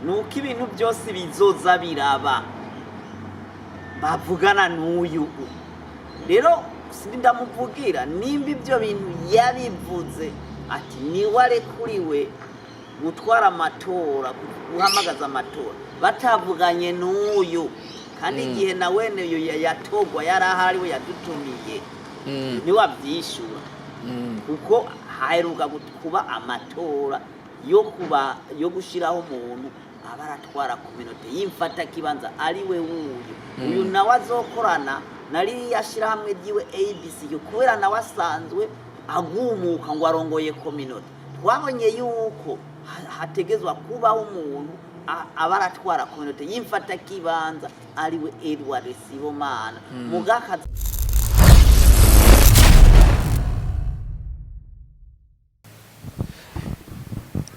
nuko ibintu byose bizoza biraba bavugana n'uyu rero sindi ndamuvugira nimba ibyo bintu yabivuze ati niwe arekuriwe gutwara amatora guhamagaza amatora batavuganye n'uyu kandi igihe na wene uyu yatogwa yari ahari we yadutumiye niwe abyishyura kuko haheruka kuba amatora yo gushyiraho umuntu aba aratwara ku minota y'imfata kibanza ari we uyu nawe azokorana nari yashyirahamwe ry'iwe ABC kubera nawe asanzwe agumuka ngo arongoye ku minota twabonye yuko hategezwa kubaho umuntu aba aratwara ku minota y'imfata kibanza ari we Edward Sibomana mugakazi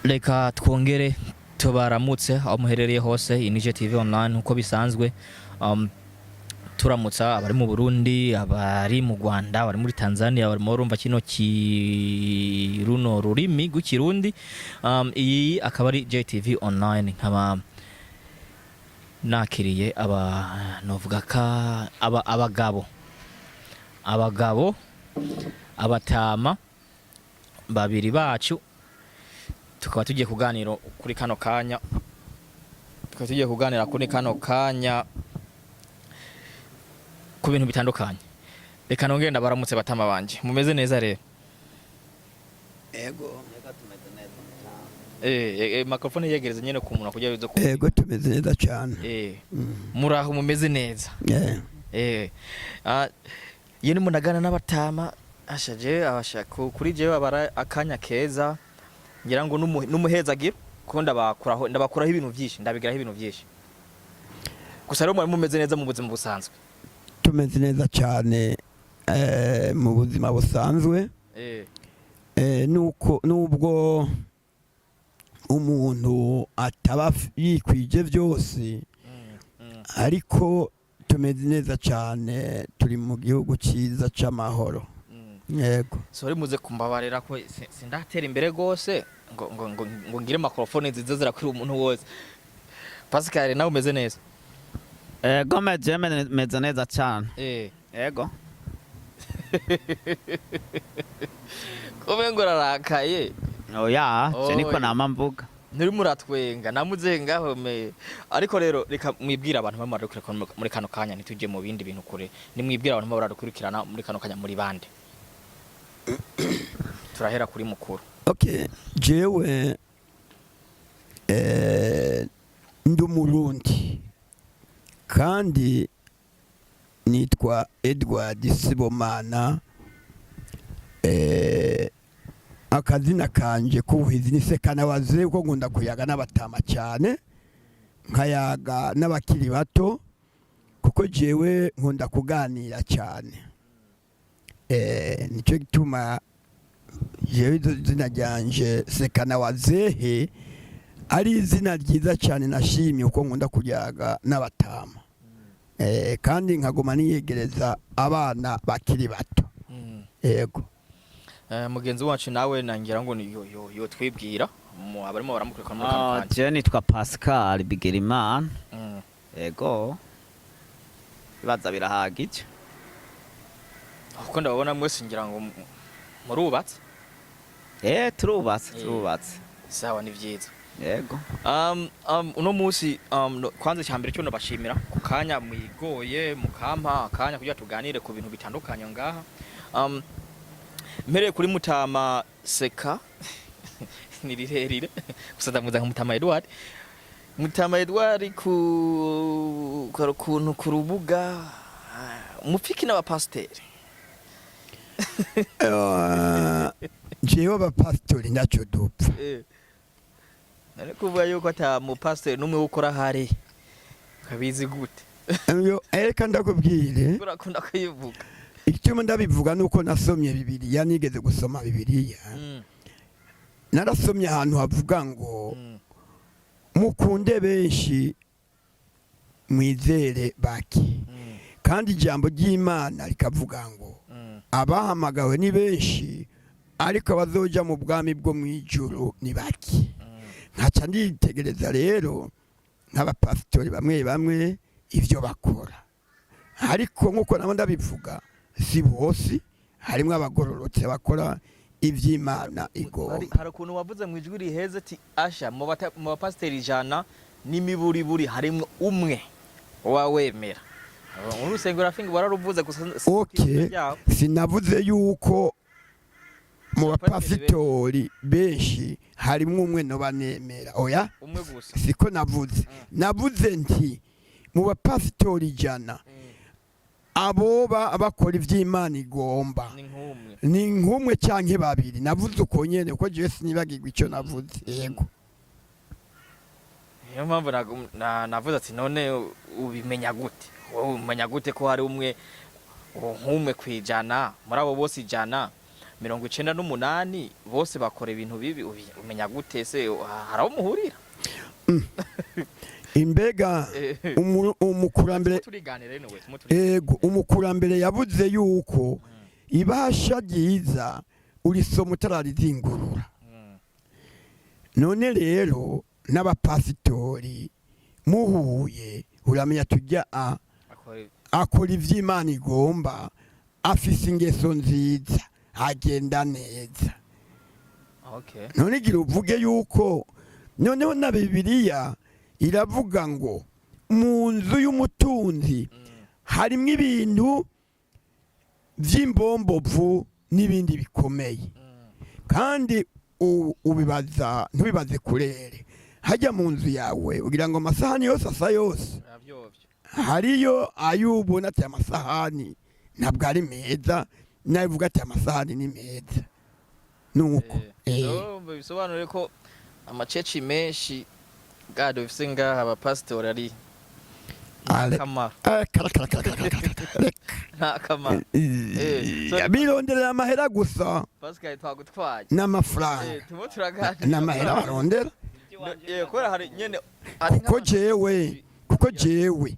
reka twongere tubaramutse aho muherereye hose Inije TV online uko bisanzwe turamutsa abari mu Burundi abari mu Rwanda abari muri Tanzania abari mu rumva kino kiruno rurimi gukirundi iyi akaba ari JTV online nkaba nakiriye novuga ka abagabo abatama babiri bacu tukaba tugiye kuganira kuri kano kanya ku bintu bitandukanye reka nongere ndabaramutse batama banje mumeze neza rero ego tumeze neza microphone yegereze nyene ku muntu kugira bizo ego tumeze neza cyane muraho mumeze neza yene munagana n'abatama ashaje abashaka kuri jewe abara akanya keza ngira ngo numuhezagira ko ndabakuraho ibintu byinshi ndabigiraho ibintu byinshi gusa rero mumeze neza mu buzima busanzwe tumeze neza cyane mu buzima busanzwe nubwo umuntu ataba yikwije byose ariko tumeze neza cyane turi mu gihugu cyiza cy'amahoro yego sori muze kumbabarira ko sindatera imbere gose ngo ngire microphone nziza zirakwira umuntu wose Pascal nawe umeze neza ego meze neza cyane ego Kumengo rarakaye oya niko nama mvuga nturi muratwenga namuzengaho ariko rero reka mwibwira abantu bamarakurikira muri kano kanya ntituje mu bindi bintu kure nimwibwira abantu bamarakurikirana muri kano kanya muri bande turahera kuri mukuru okay jewe ndi umurundi kandi nitwa Edward Sibomana akazina kanje kuhizi nisekana waze uko ngunda kuyaga n'abatama cyane nkayaga n'abakiri bato kuko jewe nkunda kuganira cyane nicyo gituma jewe izina ryanje sekana wazehe ari izina ryiza cyane nashimye uko nkunda kuyaga n'abatama kandi nkagoma niyegereza abana bakiri bato yego mugenzi wacu nawe nangira ngo yo twibwira abarimo baramukurikira muri kano kanya je nitwa Pascal Bigirimana yego bibaza birahagije uko ndabona mwese ngira ngo murubatse turubatse sawa ni vyiza yego uno musi kwanza cyambere cyo nabashimira ku kanya mwigoye mukampa akanya kugira tuganire ku bintu bitandukanye ngaha mbere kuri mutama seka ni rirerire gusa ndamuza mutama Edward ku kuntu ku rubuga mupfiki n'abapasiteri jewe abapasiteri ntacyo dupfa nari kuvuga yuko ata mupasiteri n'umwe ukora hari kabizi gute reka ndakubwire urakunda kuyivuga icyo ndabivuga nuko nasomye Bibiliya nigeze gusoma Bibiliya narasomye ahantu havuga ngo mukunde benshi mwizere baki kandi ijambo ry'Imana rikavuga ngo abahamagawe ni benshi ariko abazoja mu bwami bwo mwijuru ni baki nkaca nditegereza rero nk'abapasitori bamwe bamwe ivyo bakora, ariko nk'uko nabo ndabivuga si bose, harimo abagororotse bakora ivy'Imana igomba. hari ukuntu wavuze mu ijwi riheze ati asha mu bapasiteri 100 n'imiburiburi harimo umwe wawemera. Mu rusengero afinga bararuvuze gusa okay, sinavuze yuko mu bapasitori benshi harimo umwe no banemera, oya umwe gusa siko navuze. Navuze nti mu bapasitori 100 aboba bakora ivy'Imana igomba ni nk'umwe canke babiri. Navuze uko nyene uko je sinibagirwa ico navuze. Yego, niyo mpamvu navuze ati none ubimenya gute? Wowe umenya gute ko hari umwe nk'umwe kwijana muri abo bose 198 bose bakora ibintu bibi? Umenya gute se haraho muhurira? Imbega umukurambere ego umukurambere yavuze yuko ibasha ryiza urisoma utararizingurura. None rero n'abapasitori muhuye uramenya tujya akora ivy'Imana igomba, afise ingeso nziza, agenda neza. None gira uvuge yuko noneho na Bibiliya iravuga ngo mu nzu y'umutunzi harimo ibintu vy'imbombovu n'ibindi bikomeye, kandi ntubibaze kurere. Hajya mu nzu yawe ugira ngo amasahani yose asa yose, hariyo ayubona ati amasahani ntabwo ari meza, nabivuga ati amasahani ni meza. Nuko bisobanure ko amaceci menshi gado bifise ngaha abapasitori ari akamaro akamaro bironderera amahera gusa. Pascal twagutwaye n'amafaranga tumo turaganira n'amahera barondera. Kora hari nyene kuko jewe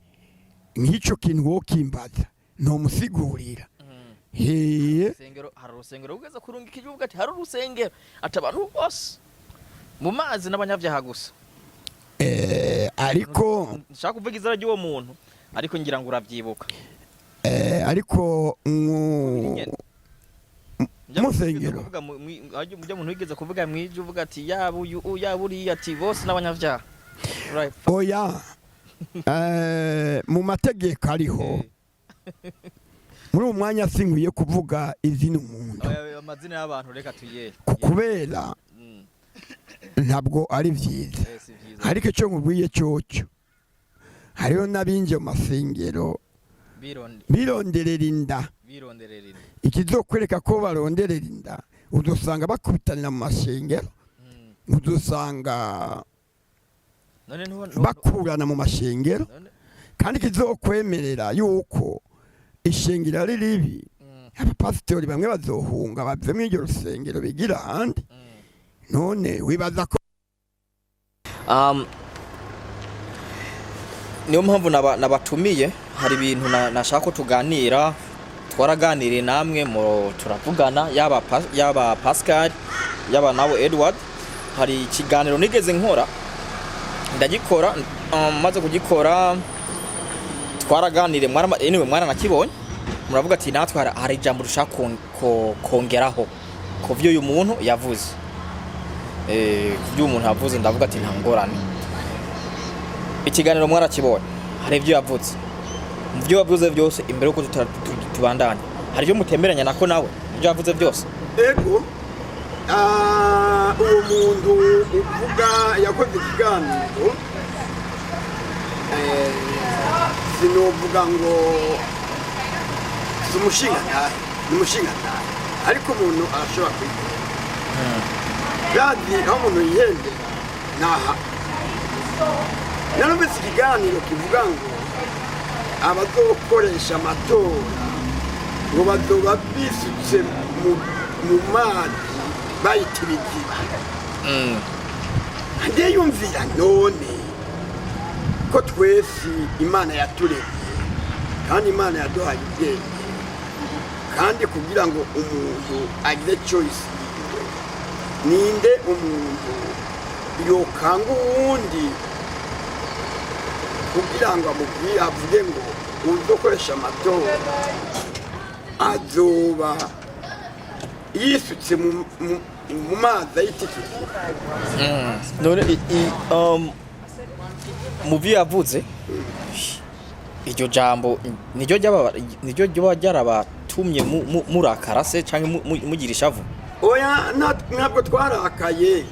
nk'icyo kintu wokimbaza ntomusigurira. Urusengero hari urusengero ugeze kurunga ikivuga ati hari urusengero ati abantu bose mu mazi n'abanyavyaha gusa. Ariko nshaka kuvuga izina ry'uwo muntu, ariko ngira ngo uravyibuka. Ariko musengero mujya muntu wigeze kuvuga mwije uvuga ati yaburi ati bose n'abanyavyaha. Oya mu mategeko ariho muri uwo mwanya sinkwiye kuvuga izina umuntu, amazina y'abantu reka tuyere kubera ntabwo ari vyiza. Ariko icyo nkubwiye cyoco hariho n'abinje mu masengero bironderera inda. Ikizokwereka ko baronderera inda udusanga bakubitanira mu masengero, udusanga bakurana mu masengero, kandi kizokwemerera yuko ishengero ari ribi. Abapasitori bamwe bazohunga bave mu iryo rusengero bigira ahandi. None wibaza ko niyo mpamvu nabatumiye, hari ibintu nashaka ko tuganira. Twaraganiriye namwe turavugana, yaba Pascal yaba nawe Edward. Hari ikiganiro nigeze nkora ndagikora, maze kugikora twaraganiriye mwana nakibonye, muravuga ati natwe hari ijambo dushaka kongeraho ku byo uyu muntu yavuze. Ku byo umuntu yavuze ndavuga ati nta ngorane. Ikiganiro mwarakibonye, hari ibyo yavuze, mu byo yavuze byose imbere yuko tubandanya hari ibyo mutemeranya nako nawe ibyo yavuze byose. Ego uwo muntu uvuga yakoze ikiganiro, sinovuga ngo umushingantahe n'umushingantahe, ariko umuntu arashobora kwigira kandi aho umuntu yiyendera naha. Narumvise ikiganiro kivuga ngo abazokoresha amatora ngo bazoba bisutse mu mazi bayitirigira. Ngiye yumvira none ko twese Imana yaturemye, kandi Imana yaduhaye ubwenge, kandi kugira ngo umuntu agire choice, ninde umuntu yokanga uwundi kugira ngo amubwire avuge ngo uzokoresha amatora azoba yisutse mu mazi ayitikiye. none mu byo yavuze iryo jambo niryo ryaba ryarabatumye murakara se cyangwa mugira ishavu? Oya, ntabwo twarakaye,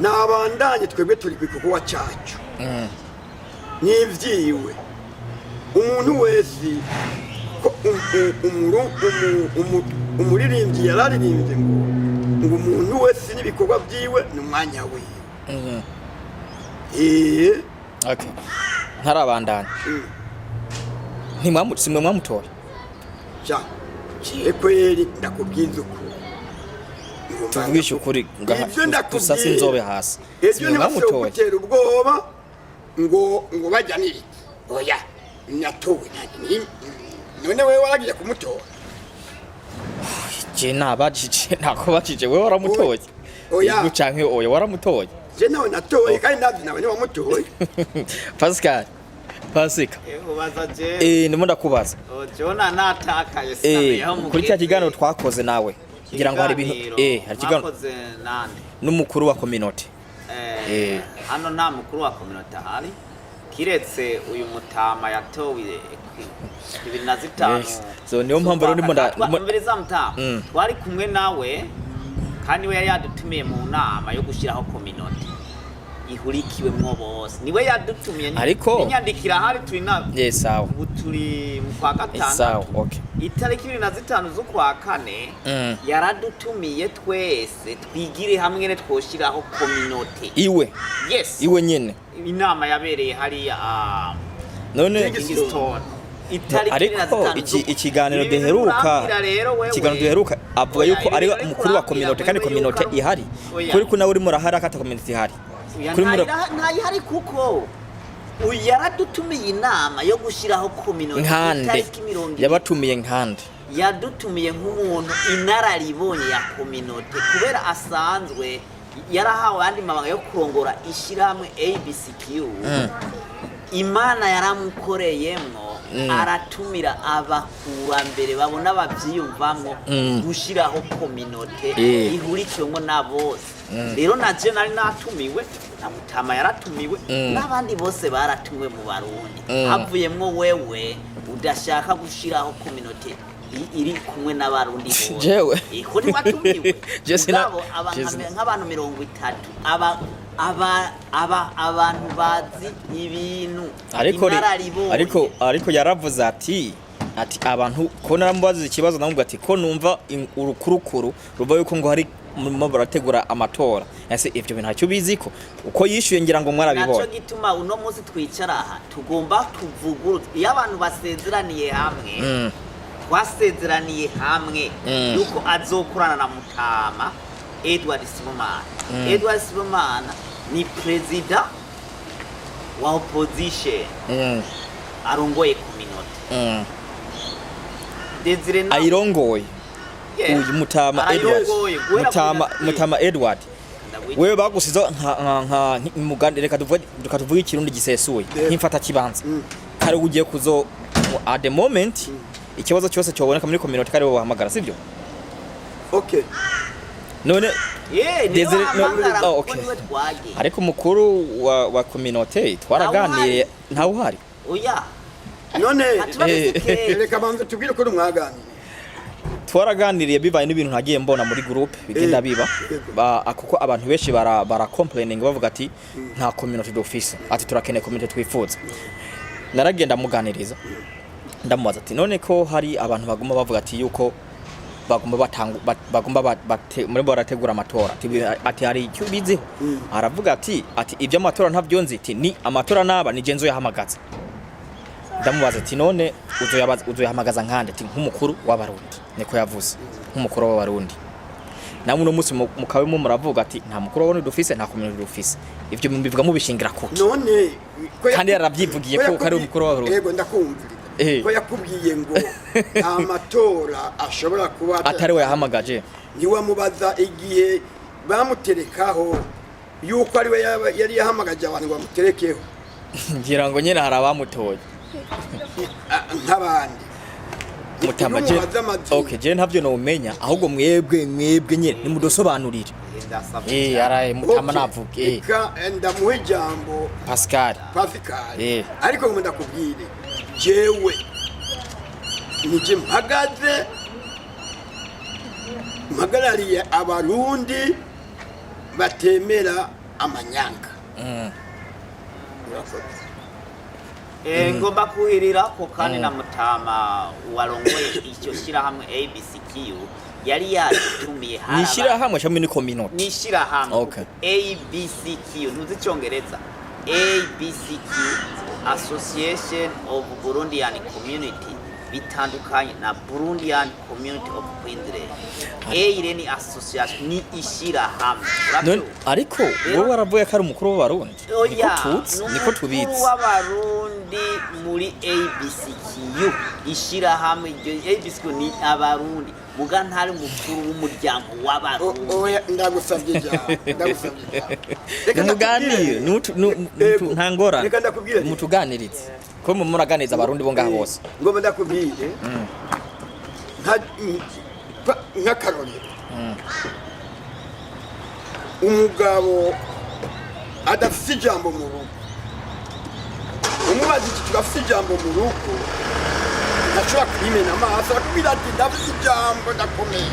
nabandanye twebwe turi ku gikorwa cyacu n'ivyiwe. Umuntu wese umuririmbyi yararirimbye ngo umuntu wese n'ibikorwa byiwe n'umwanya wiwe. Okay, ntarabandana simwe mwamutora kweri ndakubwiza ukuri, tuvugisha ukuri dusase inzobe hasi. Simwe mwamutora gutera ubwoba ngo bajya niki. Oya, natowe none wewe waragiye kumutora? Je nabajije ntako bajije wewe waramutoye? Oya canke oya waramutoye? Je nawe natoye kandi ndazi nawe wamutoye. Pasika ubaza je ndimo ndakubaza Jona natakaye sinabeho mu kuri cya kiganiro twakoze nawe ngira ngo hari ibintu hari kiganiro nande n'umukuru wa community hano nta mukuru wa community ahari kiretse uyu mutama yatowe 2005. So niyo mpamvu rero ndimo ndambereza mutama twari kumwe nawe kandi we yadutumiye mu nama yo gushiraho community ihurikiwemwo bose, niwe yadutumiye inyandikira hari turi na sawa turi mu kwa gatanu sawa. Okay, itariki 25 z'ukwa kane yaradutumiye twese twigire hamwe ne twoshiraho community iwe. Yes, iwe nyene inama yabereye hariya none ariko ikiganiro duheruka avuga yuko ari umukuru wa community kandi community ihari kuri ko nawe uri murahara kata community ihari ntayihari kuko yaradutumiye inama yo gushiraho community yabatumiye nkande yadutumiye nk'umuntu inararibonye ya community kubera asanzwe yarahawe andi mabanga yo kurongora ishiramwe ABCQ. Imana yaramukoreyemwo aratumira abakurambere babona abavyiyumvamwo gushiraho community ihurikiwemwo na bose. Rero naje nari natumiwe na mutama yaratumiwe n'abandi bose baratumiwe mu Barundi havuyemwo wewe udashaka gushiraho community iri kumwe n'abarundi bose. Jewe iko ni watumiwe nk'abantu 30 abantu bazi ibintu ariko yaravuze ati abantu ko naramubaza ikibazo namubwira ati ko numva urukurukuru ruva yuko ngo hari mu barategura amatora. Ese ivyo bintu ntacyo biziko uko yishuye ngira ngo mwarabibona. Naco gituma uno munsi twicara aha tugomba tuvuguruza iyo abantu basezeraniye hamwe twasezeraniye hamwe yuko azokorana na mutama Edward Sibomana. Edward Sibomana ni president wa opposition arongoye community Desire na ayirongoye uyu mutama Edward mutama Edward wewe bagusiza nka mugande reka tuvuge ikirundi gisesuye nk'imfata kibanza kare ugiye kuzo at the moment ikibazo cyose cyoboneka muri community kare bo bahamagara sivyo? Okay, none Desire okay, ariko mukuru wa community twaraganiriye nta uhari. Oya none reka banze tubwire ko mwaganiriye. Twaraganiriye bibaye n'ibintu ntagiye mbona muri group bigenda biba kuko abantu benshi bara complaining bavuga ati nta community d'office ati turakeneye community twifuza. Naragenda muganiriza ndamubaza ati none ko hari abantu baguma bavuga ati yuko bagomba muri barategura amatora ati hari icyo biziho. Aravuga ati ibyo amatora ntavyo nzi ati ni amatora naba ni genzo yahamagaza. Ndamubaza ati none uzoyahamagaza nkande ati nk'umukuru w'abarundi niko yavuze nk'umukuru w'abarundi. Namwe no musi mukawe mu muravuga ati nta mukuru w'abarundi dufise nta community dufise ivyo bivuga mu bishingira kuki none kandi yarabyivugiye ko kari umukuru w'abarundi. Yego ndakumvira ko yakubwiye ngo amatora ashobora kuba atari we yahamagaje. Niwamubaza igihe bamuterekaho yuko ari we yari yahamagaje abantu ngo bamuterekeho ngira ngo nyine hari abamutoye nk'abandi Mutama je okay je ntavyo no umenya ahubwo mwebwe nyine nimudosobanurire araye Mutama navuge ndamuhe ijambo Pascal ariko ngo ndakubwire jewe nije mpagarariye abarundi batemera amanyanga ngomba kuhirira ko kandi na Mutama warongoye icyo shirahamwe ABCQ yari yatumiye hara ni shirahamwe cyo muri community ni shirahamwe okay. ABCQ ntuzi cyongereza ABCQ Association of Burundian Community bitandukanye na Burundian Community of Queensland ire ni association ni ishirahamwe ariko wowe waravuye ko ari umukuru w'abarundi niko tubizi w'abarundi muri ABCQ ishirahamwe ABCQ ni abarundi muga ntari umukuru w'umuryango w'abarundi ndagusabye muganire ntangora mutuganirize ko muraganiza abarundi bo ngaha bose ngomba ndakubwire nk'akarorero umugabo adafite ijambo mu rugo umubaza iki turafite ijambo mu rugo ntashobora kubimena amaso arakubwira ati ndafite ijambo ndakomeye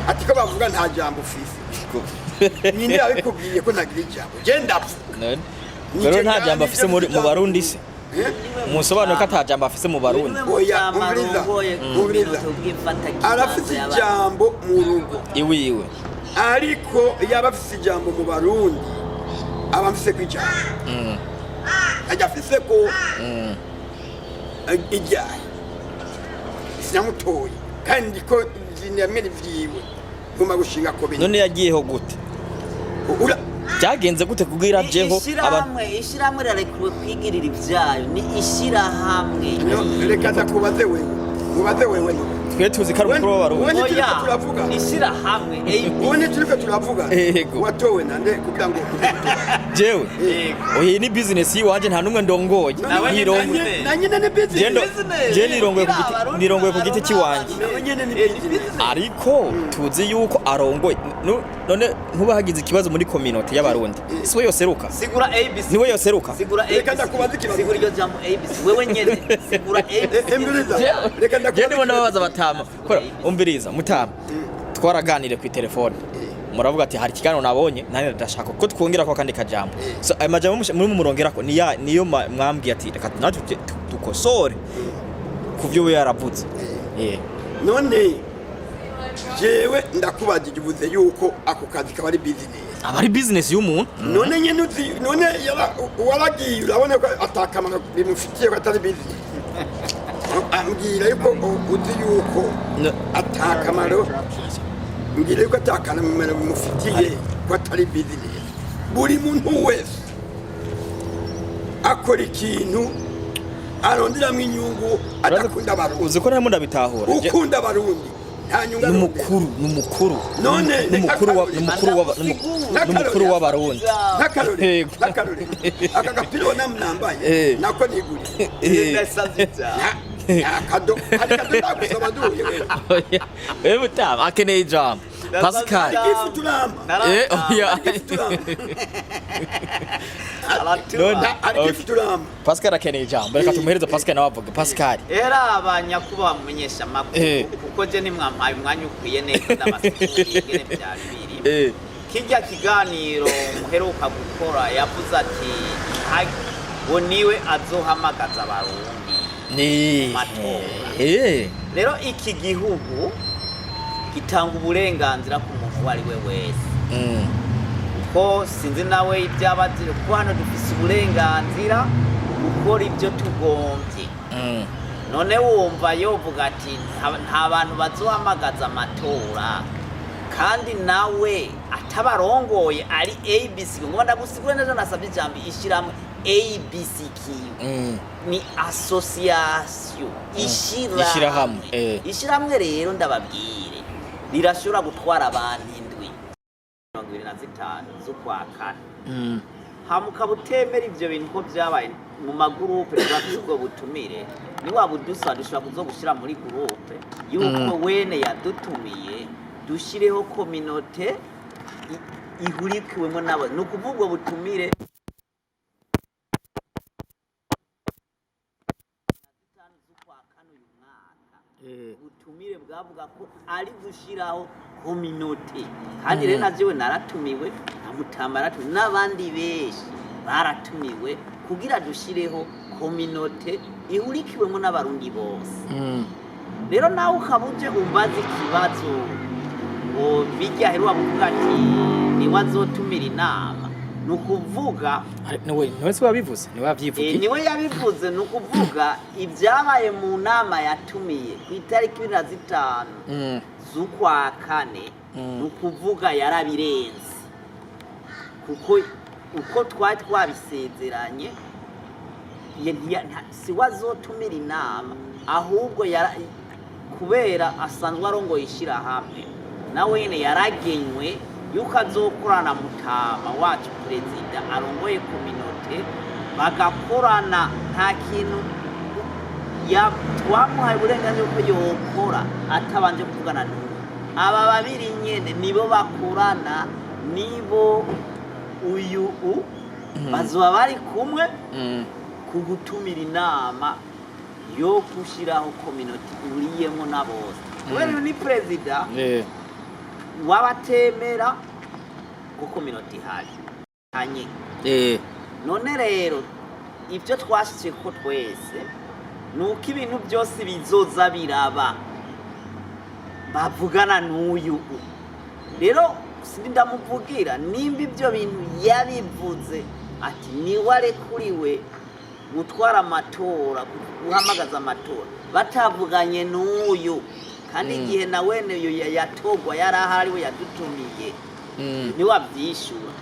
ati ko bavuga nta jambo ufise nyine yabikubwiye ko ntagira ijambo je ndavuga rero nta jambo afise mu barundi se musobanuro ko atajambo afise mu barundi oya umviriza arafise ijambo mu rugo iwiwe ariko yaba afise ijambo mu barundi aba afise ko ijambo ajya afise ko ijyaye sinamutoye kandi ko nyamwe vyiwe ngoma gushinga ko none yagiyeho gute byagenze gute kubwira jeho ishirahamwe rarekuwe kwigirira ibyayo ni ishirahamwe reka ndakubaze wewe twe tuzi ko ari umukuru w'abarundi ishirahamwe ubone turiko turavuga watowe nande kugira ngo jewe oye ni business yiwanje nta numwe ndongoye nanyine ni business je nirongoye ku giti kiwanje ariko tuzi yuko arongoye none ntuba hagize ikibazo muri community y'abarundi siwe yoseruka sigura ABC niwe yoseruka sigura reka ndakubaza ikibazo sigura iryo jambo ABC wewe nyene sigura ABC reka ndakubaza je babaza Batama umbiriza Mutama twaraganire ku telefone muravuga ati hari kiganiro nabonye nane ndashaka ko twongera ko kandi kajambo so ay majambo muri murongera ko niyo mwambwiye ati reka natwe dukosore kuvyo we yaravuze none jewe ndakubajije uvuze yuko ako kazi kaba ari business abari business y'umuntu none nyene none waragiye urabona ko atakamana bimufitiye ko atari business ambwira yuko uzi yuko atakamaro mbwira yuko atakamaro bimufitiye ko atari business buri muntu wese akora ikintu aronderamo inyungu adakunda abarundi uzi ko nari ndabitahura ukunda abarundi nta nyungu n'umukuru w'abarundi n'akarore aka gapiro nambaye nako niguri akado ndagusaba duye wewe Mutama akeneye ijambo Pascal Pascal akeneye ijambo reka tumuhereze Pascal nawe avuga Pascal era abanyakuba bamenyesha makuru kuko je ni mwampaye umwanya ukwiye neza ndabasikiye byari biri kijya kiganiro muheruka gukora yavuze ati ngo niwe azohamagaza abarundi rero iki gihugu gitanga uburenganzira ku muntu wari we wese ko sinzi nawe ibyabazire ko hano dufise uburenganzira gukora ibyo tugombye none wumva yovuga ati nta bantu bazohamagaza amatora kandi nawe atabarongoye ari ABC ngo ndagusigura neza nasabye ijambo ishiramwe ABCQ ni association ishiramwe rero ndababwire rirashobora gutwara abantu 7 15 z'ukwa kane hamuka butemera ivyo bintu ko vyabaye mu magurupe twafise ubwo butumire ni waba udusa dushobora kuzogushira muri gurupe yuko wene yadutumiye dushireho kominote ihurikiwemo nabo ni ukuvuga ubwo butumire ubutumire bwavuga ko ari gushiraho kominote kandi rero najewe naratumiwe namutambara n'abandi benshi baratumiwe kugira dushireho kominote ihurikiwemo n'abarundi bose rero nawe ukabuje umbaza ikibazo ngo bijya heruwa kuvuga ati niwazotumira inama nukuvuga niwe se wabivuze niwe yavyivugiye niwe yabivuze nukuvuga ibyabaye mu nama yatumiye ku itariki 15 z'ukwa kane nukuvuga yarabirenze kuko uko twabisezeranye si wazotumira inama ahubwo kubera asanzwe arongoye ishirahamwe nawe nyene yaragenywe yuko azokorana mutama wacu perezida arongoye kominote bagakorana nta kintu twamuhaye uburenganzira ko yokora atabanje kuvugana n'uwo aba babiri nyene nibo bakorana nibo uyu bazoba bari kumwe kugutumira inama yo gushiraho kominote uriyemo na bose kubera ni perezida wabatemera ko kominote ihari hanye none rero ibyo twashyize ko twese nuko ibintu byose bizoza biraba bavugana n'uyu rero sindi ndamuvugira nimba ibyo bintu yabivuze ati niwe arekuriwe gutwara amatora guhamagaza amatora batavuganye n'uyu kandi igihe na wene uyu yatogwa yarahari we yadutumiye niwe abyishura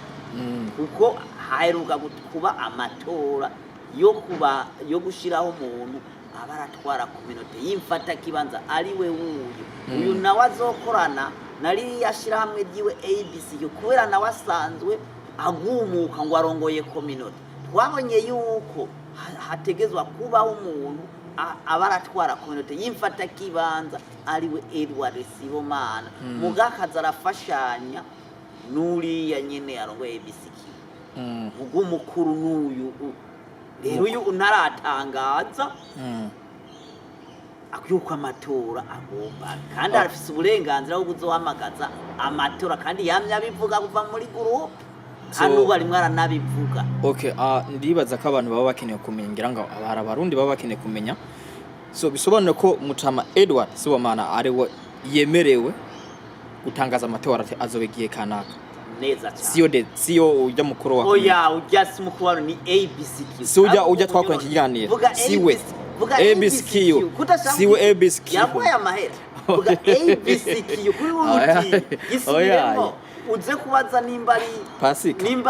kuko haheruka kuba amatora yo gushiraho umuntu abaratwara kominote yimfata kibanza ari we uyu nawe azokorana nari yashira hamwe ryiwe ABC kubera nawe asanzwe agumuka ngo arongoye kominote twabonye yuko hategezwa kubaho umuntu abaratwara kominote yimfata kibanza ari we Edward Sibomana mugakaza arafashanya nuriya nyene arongoye ABC ubwo mukuru n'uyu rero uyu unaratangaza akyuka amatora agomba kandi arafise uburenganzira bwo kuzohamagaza amatora kandi yamye abivuga kuva muri groupe kandi ubu ari mwaranabivuga okay ndibaza ko abantu baba bakeneye kumenya ngira ngo abara barundi baba bakeneye kumenya so bisobanura ko mutama Edward Sibomana ari we yemerewe gutangaza amatora azobegiye kanaka neza cyane siyo ujya mukuru wa oya ujya si mukuru ni ABCQ si ujya twakora ikiganiro siwe ABCQ siwe ABCQ yabaye amahera vuga ABCQ kuri wuti isubiremo uze kubaza nimba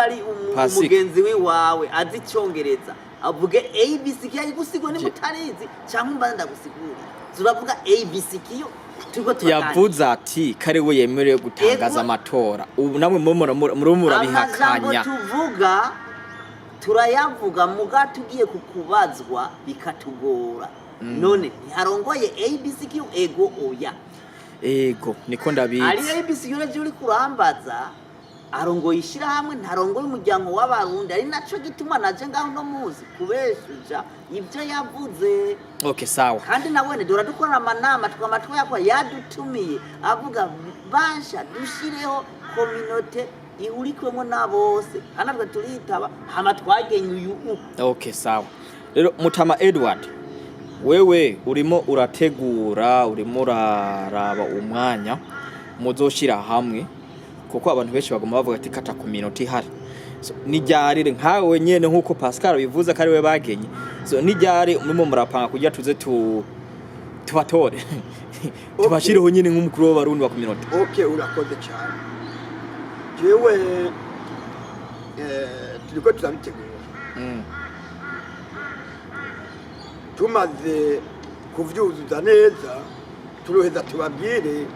ari umugenzi wawe azi icyongereza avuge ABCQ ari gusigwa ni mutarizi cyangwa mbanza ndagusigura turavuga ABCQ yavuze ati kare we yemerewe gutangaza amatora ubu namwe murabihakanya tuvuga turayavuga muga tugiye kukubazwa bikatugora none ntiharongoye ABCQ ego oya ego niko ndabizi ari ABCQ uri kurambaza arongoye ishirahamwe ntarongoye umuryango w'abarundi ari naco gituma naje ngaho no muzi kubeshuja ibyo yavuze okay sawa kandi nawene dora dukorana amanama tukamatwa yakwa yadutumiye avuga bansha dushireho kominote ihurikwemo na bose hanabwe turitaba hama twagenye uyu okay sawa rero mutama Edward wewe urimo urategura urimo uraraba umwanya muzoshira hamwe kuko abantu benshi bagomba bavuga ati kata kominote ihari so nijyarire nkawe nyene nkuko Pascal bivuze kari we bagenye so nijyare umwe murapanga kujya tuze tubatore tubashireho nyene nk'umukuru w'abarundi wa kominote okay urakoze cyane jewe turiko turabitegura tumaze kuvyuzuza neza turoheza tubabwire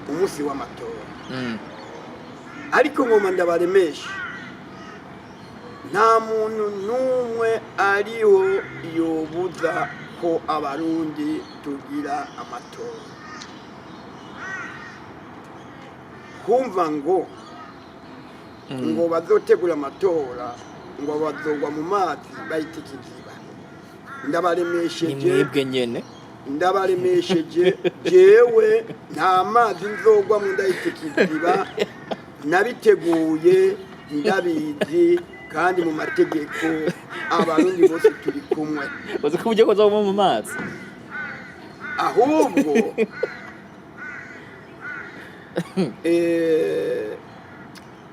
umunsi w'amatora ariko ngoma ndabaremesha nta muntu n'umwe ariho yobuza ko abarundi tugira amatora kumva ngo bazotegura amatora ngo bazogwa mu mazi bayita ikiziba ndabaremesheje mwebwe nyene ndabaremesheje jewe nta mazi nzogwa mu ndayita ikiziba nabiteguye ndabizi kandi mu mategeko abarundi bose turi kumwe uzi ko uje koza mu mazi ahubwo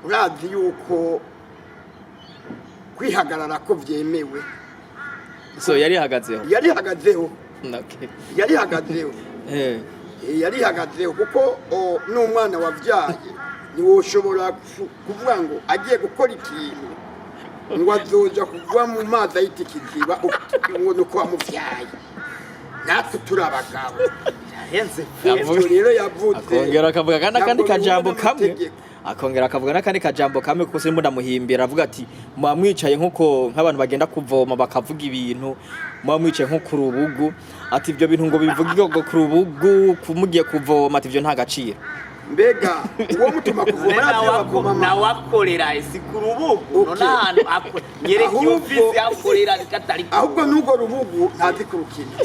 urazi yuko kwihagarara ko vyemewe so yarihagazeho okay. yarihagazeho kuko n'umwana wavyaye niwoshobora kuvuga ngo agiye gukora ikintu ngo azoja kugwa mu mazi ayita ikiziba ngo nuko wamuvyaye natwe turi abagabo rero yavuze akongera akavuga n'akandi kajambo kamwe kuko simba ndamuhimbira avuga ati mwamwicaye nkuko nk'abantu bagenda kuvoma bakavuga ibintu mwamwicaye nko ku rubugu ati ibyo bintu ngo bivuge ngo ku rubugu kumugiye kuvoma ati ibyo nta gaciro mbega uwo mutuma kuvoma nawe akorera isi ku rubugu none ahantu nyereka iyo ofisi akorera katari ahubwo n'ubwo rubugu ntazi kurukina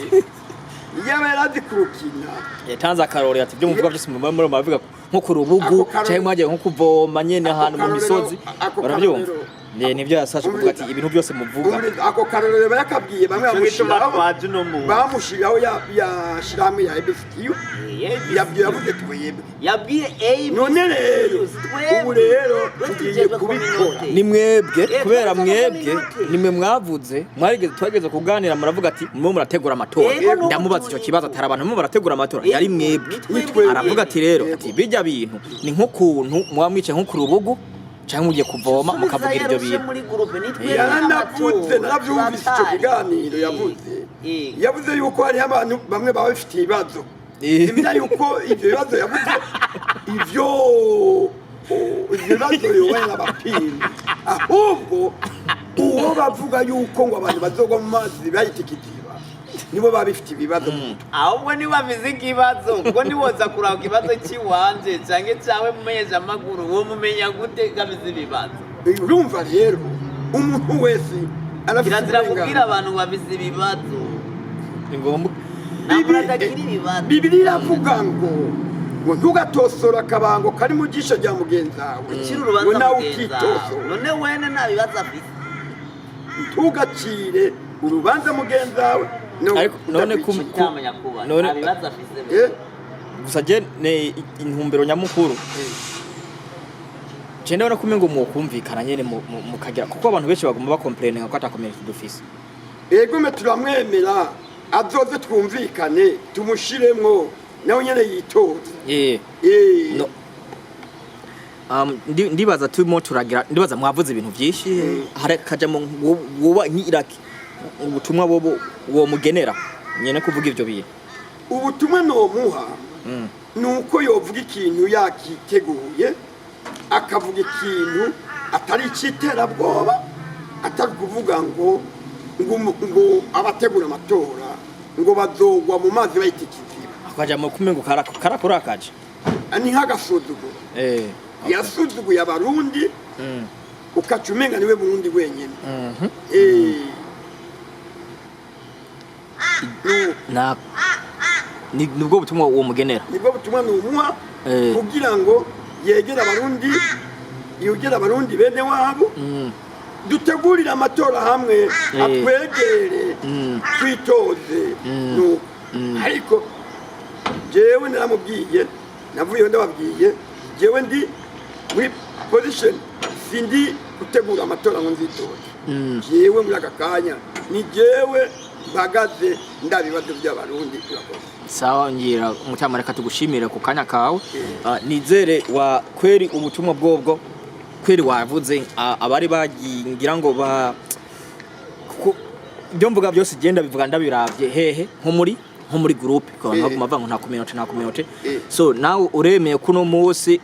yaba yarazi kurukina yatanze akarore ati ibyo muvuga byose mu mamuro bavuga nko ku rubugu cyangwa mwagiye nko kuvoma nyene ahantu mu misozi barabyumva nibyo yasashe kuvuga ati ibintu byose muvuga ako karorero yakabwiye bamwe bamushiraho yashirahamwe ya EBFTU yavuze twebwe yabwiye none rero ubu rero tugiye kubikora ni mwebwe kubera mwebwe nimwe mwavuze mwarigeze twageze kuganira muravuga ati mwe murategura amatora ndamubaza icyo kibazo atari abantu mwe murategura amatora yari mwebwe aravuga ati rero ati bijya bintu ni nko kuntu mwamwice nko ku rubugu cyangwa mugiye kuvoma mukavugira ibyo bintu yaranavuze narabyumvise icyo kiganiro yavuze yuko hari abantu bamwe baba bafite ibibazo imenya yuko ibyo bibazo yavuze ibyo bibazo yobaye n'abapinzi ahubwo uwo bavuga yuko ngo abantu bazogwa mu mazi bayita ikiziba nibo babifite ibibazo ahubwo ni babizi ikibazo ngo niwoza kuraba ikibazo kiwanje canke cawe mumenyesha amaguru uwo mumenya gute kabizi ibibazo urumva rero umuntu wese kirazira kubwira abantu babizi ibibazo ingomba Bibiri iravuga ngo ntugatosora akabango kari mu gisho rya mugenzawe ngo nawe ukitosora none wene nta bibazo afite ntugacire urubanza mugenzawe none none bibazo afite gusa je ne intumbero nyamukuru Chende wana kumengo mwokumvikana nyene mukagira kuko abantu benshi bagomba bakomplainga ko atakomeye dufise Egome turamwemera azoze twumvikane tumushiremwo nawe nyene yitoze no ndibaza turimo turagira ndibaza mwavuze ibintu byinshi hari kajamo woba nk'iraki ubutumwa wo mugenera nyene kuvuga ivyo bintu ubutumwa no muha nuko yovuga ikintu yakiteguye akavuga ikintu atari iciterabwoba atari kuvuga ngo abategura amatora ngo bazogwa mu mazi bayita ikiziba akaja mu kumengo karakora akaje ani nk'agasuzuguro yasuzuguye abarundi ukacumenga niwe Burundi wenyene na nibwo butumwa uwo mugenera nibwo butumwa n'umuha kugira ngo yegera abarundi bene wabo dutegurira amatora hamwe atwegere twitoze ariko jewe naramubwiye navuye ndababwiye jewe ndi muri position sindi gutegura amatora ngo nzitoze jewe muri aka kanya ni jewe bagaze ndabibazo by'abarundi sawa ngira umutamareka tugushimire ku kanya kawe nizere wa kweri ubutumwa bwobwo kweri wavuze abari bagingira ngo byo mvuga byose genda bivuga ndabiravye hehe nko muri groupe ko abantu bavuga ngo nta community so nawe uremeye kuno munsi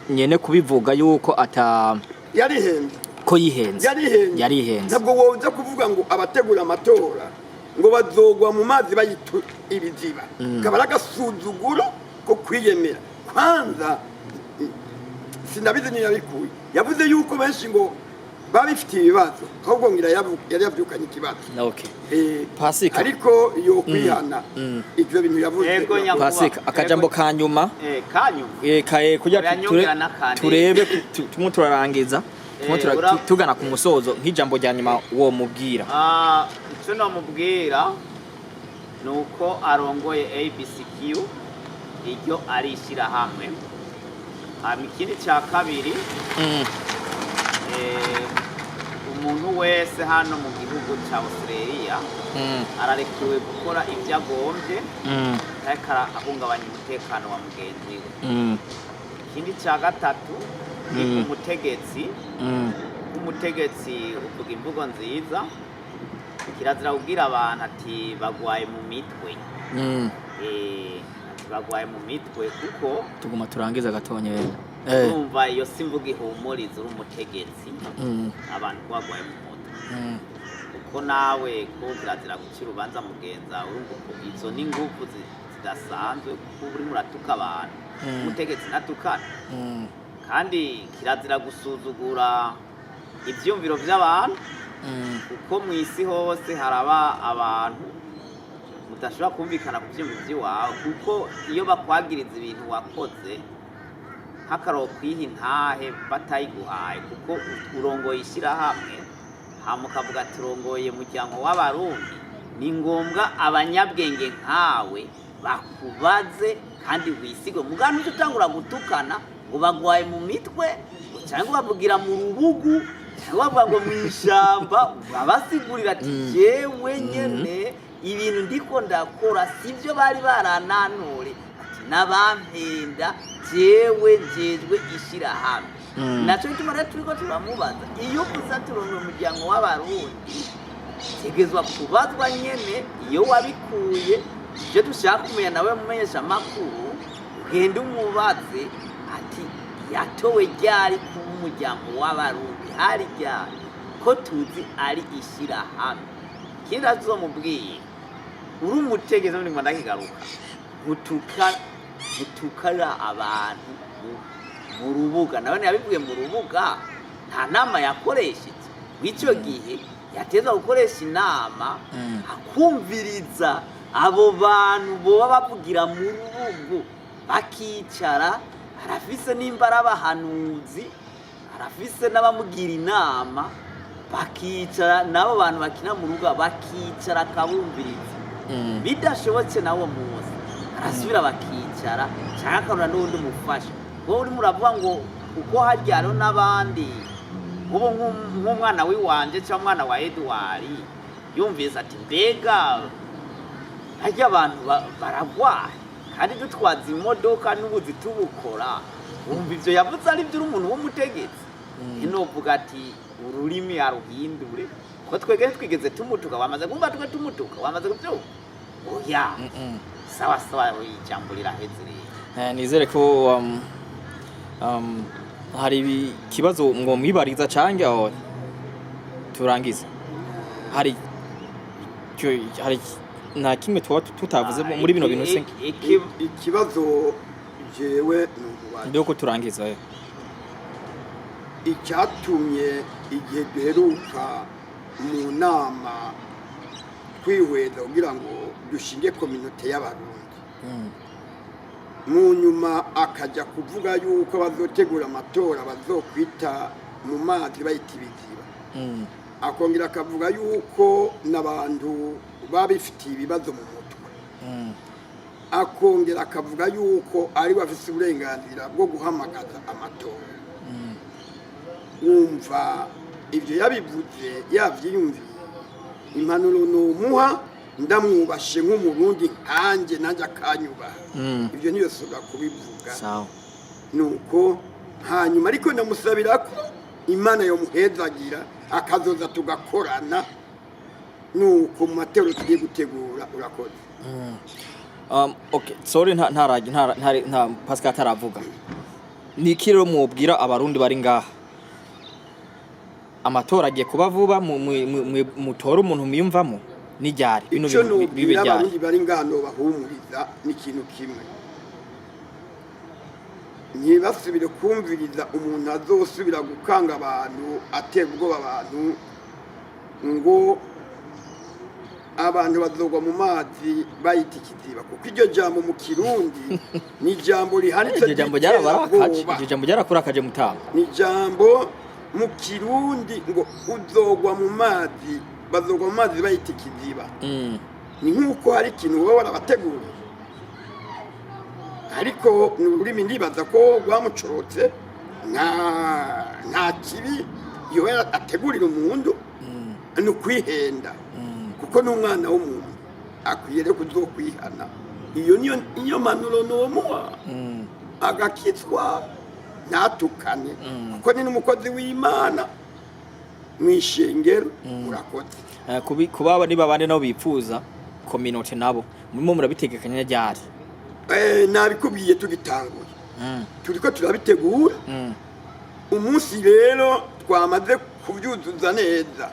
nyene kubivuga yuko yarihenze ko yihenze yarihenze ntabwo woza kuvuga ngo abategura amatora ngo bazogwa mu mazi bayitu ibiziba kabara gasuzuguro ko kwiyemera kwanza sinabizi ni yabikuye yavuze yuko benshi ngo babifitiye ibibazo ahubwo ngira yari yabyukanye ikibazo Pasika ariko yo kwihana ivyo bintu yavuze Pasika akajambo kanyuma kugira turebe tumwe turarangiza tugana ku musozo nk'ijambo rya nyuma wo mubwira icyo namubwira nuko arongoye ABCQ iryo arishira hamwe ikindi cya kabiri umuntu wese hano mu gihugu cya Australia ararekewe gukora ibyo agombye ariko ahungabanya umutekano wa mugenzi we ikindi cya gatatu ni umutegetsi uvuga imvugo nziza kirazira kubwira abantu ati bagwaye mu mitwe bagwaye mu mitwe kuko tuguma turangiza gatonye umva iyo simvuga ihumuriza uri umutegetsi abantu bagwaye mu mutwe kuko nawe ko kirazira gucira urubanza mugenza urumva izo ni ingufu zidasanzwe kuko uri muratuka abantu umutegetsi natukana kandi kirazira gusuzugura ibyumviro by'abantu kuko mu isi hose haraba abantu mudashobora kumvikana ku byumviro by'iwawe kuko iyo bakwagiriza ibintu wakoze nk'akaro kwiha intahe batayiguhaye kuko urongoye ishyirahamwe hama ukavuga ati urongoye umuryango w'abarundi ni ngombwa abanyabwenge nkawe bakubaze kandi wisige mugana uje utangura gutukana ngo bagwaye mu mitwe cyangwa bavugira mu rubugu cyangwa bavuga ngo mu ishyamba babasigurira ati jewe nyene ibintu ndiko ndakora sivyo bari barananure ati nabampenda jewe njejwe ishira hamwe naco gituma rero turiko turamubaza iyo kuzaturonka umuryango w'abarundi tegezwa kubazwa nyene iyo wabikuye ivyo dushaka kumenya nawe mumenyesha makuru ugende umubaze ati yatowe ryari kuba umuryango w'abarundi hari ryari ko tuzi ari ishira hamwe ikindi azomubwiye uri umutegetsi muri Rwanda kigaruka gutukara abantu mu rubuga nawe yabivuye mu rubuga nta nama yakoresheje w'icyo gihe yateza gukoresha inama akumviriza abo bantu boba bavugira mu rubugu bakicara arafise n'imbara abahanuzi arafise n'abamugira inama bakicara nabo bantu bakina mu rubuga bakicara akabumviriza bidashobotse nawo munsi arasubira bakicara cyangwa akarura n'undi umufasha wowe urimo uravuga ngo kuko hajyaro n'abandi ubu nk'umwana w'iwanje cyangwa umwana wa Edward yumvise ati mbega hajya abantu baragwaye kandi dutwaza imodoka n'ubuzi tubukora wumva ivyo yavuze ari byo umuntu w'umutegetsi inovuga ati ururimi aruhindure ko twigeze tumutuka wamaze kumva tumutuka wamaze kubyuka oya sawa ijambo riraheze nizere ko hari ikibazo ngo mwibariza cange aho turangiza hari nta kimwe tutavuze muri bino bintu se ikibazo jewe n'umubazi ndiko turangiza icyatumye igihe duheruka mu nama kwihweza kugira ngo dushinge kominote y'abarundi mu nyuma akajya kuvuga yuko bazotegura amatora bazokwita mu mazi bayita ibiziba akongera akavuga yuko n'abantu babifitiye ibibazo mu mutwe akongera akavuga yuko ari bafite uburenganzira bwo guhamagaza amatora wumva ibyo yabivuze yabyiyumviye impanuro n'umuha ndamwubashe nk'umurundi nkanjye nanjye akanyubaha ibyo niyo soga kubivuga nuko hanyuma ariko ndamusabira ko imana yo muhezagira akazoza tugakorana nuko mu matero tugiye gutegura urakoze okay sorry nta Pascal taravuga ni iki rero mwobwira abarundi bari ngaha amatora agiye kuba vuba mutora umuntu muyumvamo n'iryari bino bibe ryari abarundi bari ngaha no bahumuriza n'ikintu kimwe ntibasubire kumviriza umuntu azosubira gukanga abantu atera ubwoba abantu ngo abantu bazogwa mu mazi bayita ikiziba kuko iryo jambo mu kirundi ni jambo rihanitse iryo jambo ryarabarakaje iryo jambo ryarakurakaje mutama ni jambo mu kirundi ngo uzogwa mu mazi bazogwa mu mazi bayita ikiziba ni nk'uko hari ikintu wowe warabateguriye ariko ururimi ndibaza ko rwamucorotse nta kibi iyo ategurira umuntu ni ukwihenda kuko n'umwana w'umuntu akwiye rero kuzokwihana iyo manuro nomuha agakitswa ntatukane kuko ni n'umukozi w'Imana mwishengero murakoze kuba niba abandi nabo bipfuza community nabo murimo murabitegekanya ryari nabikubwiye tugitanguye turiko turabitegura umunsi rero twamaze kubyuzuza neza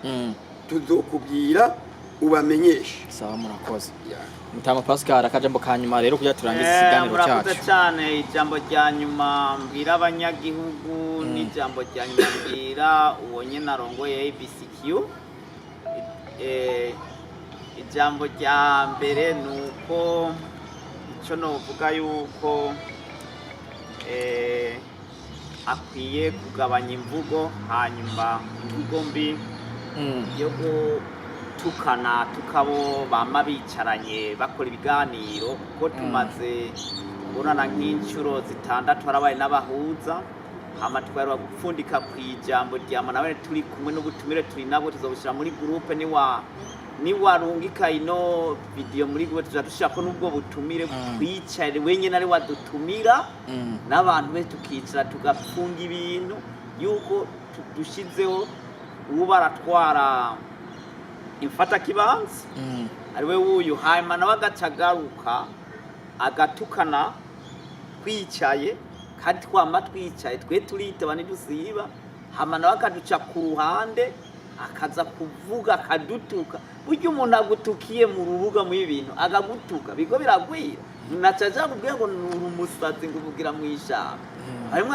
tuzokubwira ubamenyesha sawa murakoze Mutama Pascal akajambo kanyuma rero kugira turangize ikiganiro cyacu murakoze cyane ijambo rya nyuma mbwira abanyagihugu n'ijambo rya nyuma mbwira uwo nyene arongoye ABCQ ijambo rya mbere nuko ico novuga yuko akwiye kugabanya imvugo hanyuma imvugo mbi yo gutukana tukabo bama bicaranye bakora ibiganiro kuko tumaze kubonana nk'inshuro zitandatu harabaye n'abahuza hama twari gupfundika ku ijambo ryama nawe turi kumwe n'ubutumire turi nabo tuzobushyira muri groupe niwarungika ino video muri groupe tuzadushaka n'ubwo butumire twicare wenyine ari wadutumira n'abantu be tukicara tugapfunga ibintu yuko dushizeho ubu baratwara imfata kibanza ari we wuyu hanyuma nawe agacagaruka agatukana twicaye kandi twama twicaye twe turitaba ntidusiba hama nawe akaduca ku ruhande akaza kuvuga akadutuka burya umuntu agutukiye mu rubuga mu ibintu agagutuka bigo biragwira nacaja kubwiye ngo nuri umusazi ngo uvugira mu ishamba harimo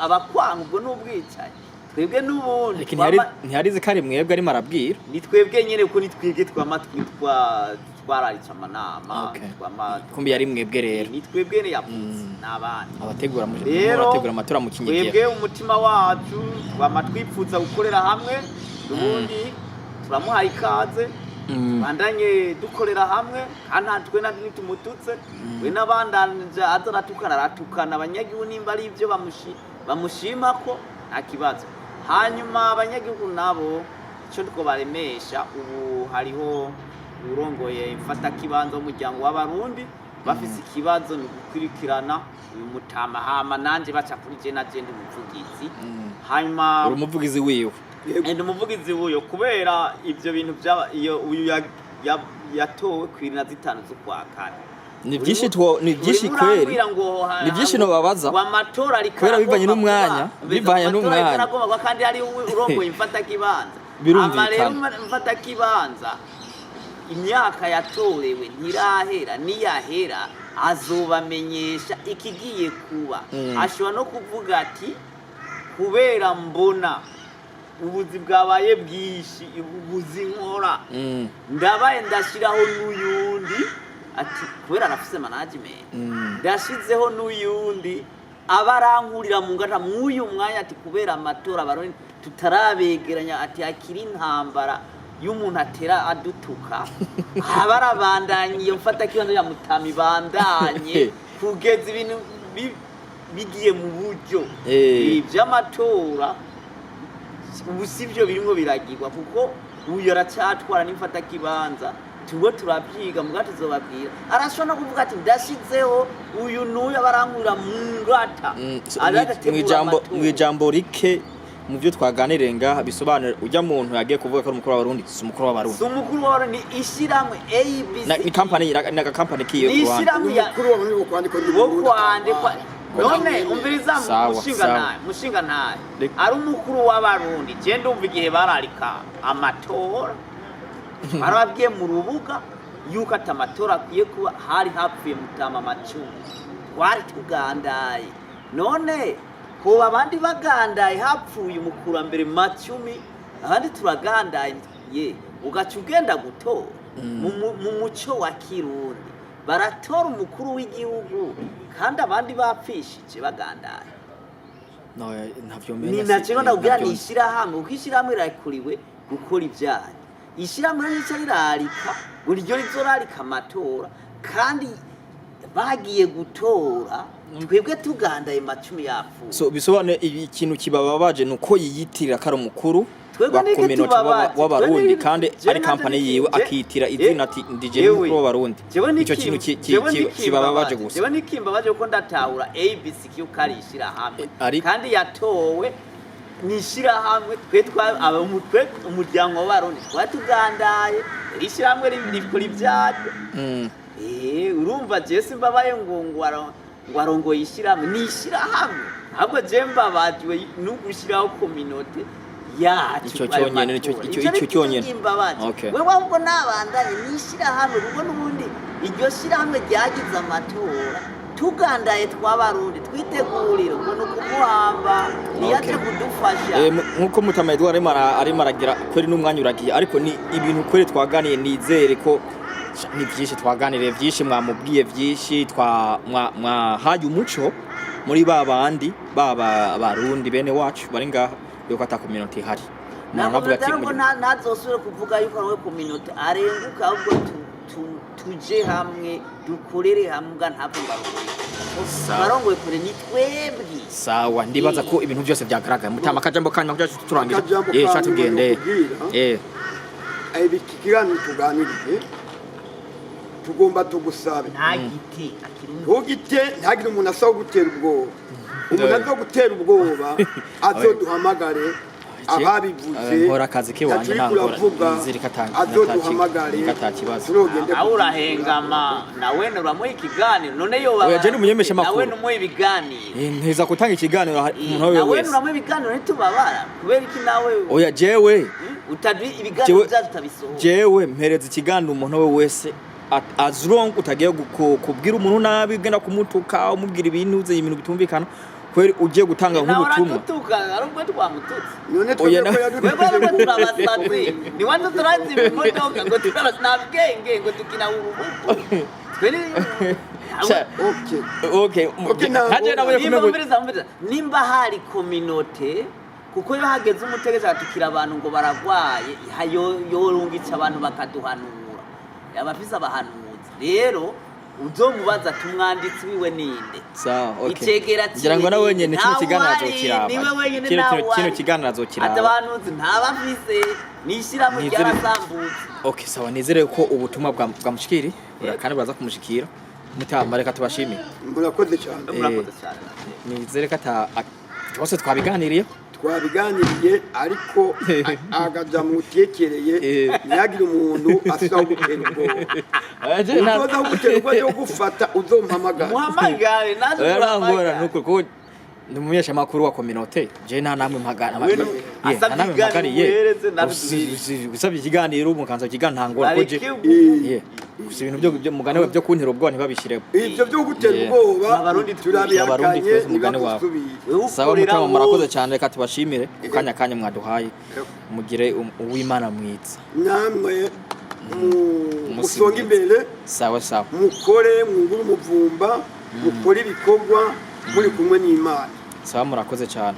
abakwanga ubwo n'ubwicaye twebwe n'ubundi ntiharize kare mwebwe arimo arabwira ni twebwe nyene kuko ni twebwe twama twararitse amanama kumbi yari mwebwe rero ni twebwe ne yaputse n'abandi abategura amatora mu kinyegera twebwe umutima wacu twama twipfuza gukorera hamwe ubundi turamuhaye ikaze bandanye dukorera hamwe kandi natwe nitumututse we n'abandanje aratukana abanyagihugu nimba ari ibyo bamushima ko nta kibazo hanyuma abanyagihugu nabo icyo two baremesha ubu hariho urongoye imfata kibanza w'umuryango w'abarundi bafise ikibazo ni gukurikirana uyu Mutama hama nanje baca kuri je na je ndi umuvugizi hanyuma uri umuvugizi wiwe ndi umuvugizi wiwe kubera ivyo bintu iyo uyu yatowe kwirina zitanu z'ukwa kane ni byinshi kweri ni byinshi no babaza amatora kubera bivanye n'umwanya kandi ari urongoye imfata kibanza birumvikana imfata kibanza imyaka yatorewe ntirahera niyahera azobamenyesha ikigiye kuba ashobora no kuvuga ati kubera mbona ubuzi bwabaye bwishi ubuzi nkora ndabaye ndashiraho n'uyundi ati kubera nafise management ndashizeho n'uyundi abarankurira mu ngata mw'uyu mwanya ati kubera amatora abarundi tutarabegeranya ati akiri intambara y'umuntu atera adutuka abarabandanye iyo mfata kibanza ya Mutama ibandanye kugeza ibintu bigiye mu buryo iby'amatora ubu sivyo birimo biragirwa kuko uyu aracyatwara n'imfata kibanza tugo turabyiga mugati zobabwira arashobora no kuvuga ati ndashizeho uyu n'uyu abarankurira mu ngata mu ijambo rike mu byo twaganiriye ngaha bisobanura ujya muntu yagiye kuvuga ko ari umukuru w'abarundi si umukuru w'abarundi umukuru w'abarundi ni ishiramwe ABC ni company kiyo ni ishiramwe ya umukuru w'abarundi wo kwandikwa none umviriza mushinga ntaye ari umukuru w'abarundi je ndumva igihe bararika amatora barababwiye mu rubuga yuko atamatora akwiye kuba hari hapfuye mutama macumi twari tugandaye none hoba abandi bagandaye hapfuye umukurambere macumi abandi turagandaye ye ugaca ugenda gutora mu muco wa kirundi baratora umukuru w'igihugu kandi abandi bapfishije bagandaye ni nacyo ndabwira ni ishyirahamwe kuko ishyirahamwe rirakuriwe gukora ibyaha ishyirahamwe n'icyo rirarika buri ryo rizorarika amatora kandi bagiye gutora twebwe tugandaye macumi yapfuye so bisobanuye ikintu kibababaje nuko yiyitirira karo mukuru bakominota w'abarundi kandi ari kampani yiwe akitira izina ati ndije mukuru w'abarundi icyo kintu kibababaje gusa jewe nikimbabaje ko ndatahura ABC cyukarishira hamwe kandi yatowe nishira hamwe twe umuryango w'abarundi twatugandaye rishira hamwe rikora ibyaje urumva je simbabaye ngo ngwarongo yishira hamwe nishira hamwe ahubwo je mbabajwe n'ugushiraho kominote icyo cyonyine wewe ahubwo nabandanye nishira hamwe kuko n'ubundi iryo shira hamwe ryagize amatora tugandaye twabarundi twitegurira ngo nukumuhamba niyaje kudufasha nkuko Mutama Edouard arimo aragira kweri n'umwanya uragiye ariko ni ibintu kweri twaganiye nizere ko ni byinshi twaganiriye byinshi mwamubwiye byinshi mwahaye umuco muri babandi barundi bene wacu bari ngaha yuko atakominoti ihari navuga ati ntazosubire kuvuga yuko nawe kominoti arenguka ahubwo tuje hamwe dukorere hamwe ntabwo barongoye kure nitwebwe sawa ndibaza ko ibintu byose byagaragaye Mutama akajambo kanya byacu turangira sha tugende ibi kiganiro tuganiriye tugomba tugusabe ntugite ntagire umuntu asaba gutera ubwoba umuntu azo gutera ubwoba azoduhamagare ababivuze nkora akazi ke wanje ntangora nzirika azoduhamagare aho urahengama nawe nuramuha ikiganiro none yo oya je n'umunyemesha makuru nawe numuha ibiganiro nteza gutanga ikiganiro umuntu we nawe nuramuha ibiganiro ntitubabara kubera iki nawe oya jewe utadwi ibiganiro byacu tabisoho jewe mpereza ikiganiro umuntu we wese azurong utagiye kubwira umuntu nabi ugenda kumutuka umubwira ibintu bitumvikana kweri ugiye gutanga nk'ubutumwa arubwo twamututse none twebwe turabasaze ni wanda turanzi imodoka ngo turabasnabwenge ngo tukina urubuko twene okay haje nawe kumubiriza nimba hari kominote kuko yo hageze umutegeza atukira abantu ngo baragwaye yorungitse abantu bakaduhanura abafisa abahanuzi rero uzomubaza tumwanditsi wiwe ninde sawa okay icegera ngira ngo nawe nyene kino kiganiro azokiraba kino kiganiro azokiraba atabanuzi ntabafise nishira mu ryarasambutse okay sawa nizere ko ubutumwa bwamushikiri kandi baza kumushikira Mutama reka tubashimire murakoze cyane nizere ko twose twabiganiriye ariko agaja mutekereye ntiyagire umuntu asaba gutera ubwoba uzoza gutera ubwoba yo gufata uzompamagara muhamagare naje urangora nuko ko ndumunyesha makuru wa kominote je nta namwe mpagana magariye gusabye ikiganiro umukanza kiganiro ntangora ko je gusa ibintu byo mugane we byo kuntera ubwoba ntibabishire ibyo byo gutera ubwoba abarundi turabiyakanye mugane wawe sawa Mutama murakoze cyane reka tubashimire kanya mwaduhaye mugire uw'Imana mwiza namwe musonga imbere sawa mukore mwungura umuvumba mukore ibikorwa muri kumwe n'Imana sawa murakoze cyane